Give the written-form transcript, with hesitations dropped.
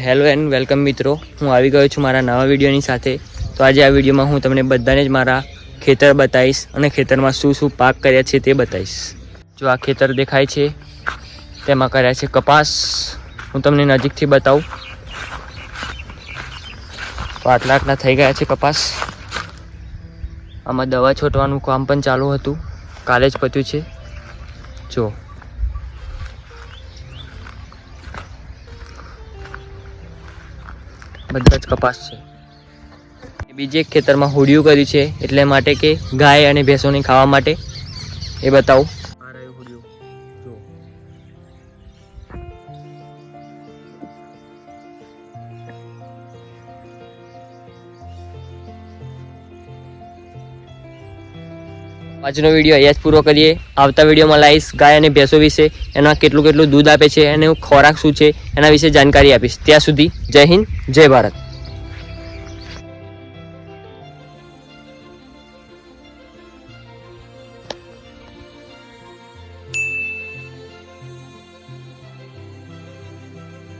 Hello and welcome મિત્રો, હું આવી ગયો છું મારા નવા વિડીયોની સાથે. તો આજે આ વિડીયોમાં હું તમને બધાને જ મારા ખેતર બતાવીશ અને ખેતરમાં શું શું પાક કર્યા છે તે બતાવીશ. જો આ ખેતર દેખાય છે તેમાં કર્યા છે કપાસ. હું તમને નજીકથી બતાવું તો આટલા થઈ ગયા છે કપાસ. આમાં દવા છોટવાનું કામ પણ ચાલુ હતું, કાલે જ પત્યું છે. જો બધા જ કપાસ છે. બીજે એક ખેતરમાં હોડિયું કર્યું છે એટલે માટે કે ગાય અને ભેંસોને ખાવા માટે. એ બતાવું. આજનો વિડીયો અહીંયા જ પૂરો કરીએ. આવતા વિડીયોમાં લાવીશ ગાય અને ભેંસો વિશે, એના કેટલું દૂધ આપે છે અને ખોરાક શું છે એના વિશે જાણકારી આપીશ. ત્યાં સુધી જય હિન્દ, જય ભારત.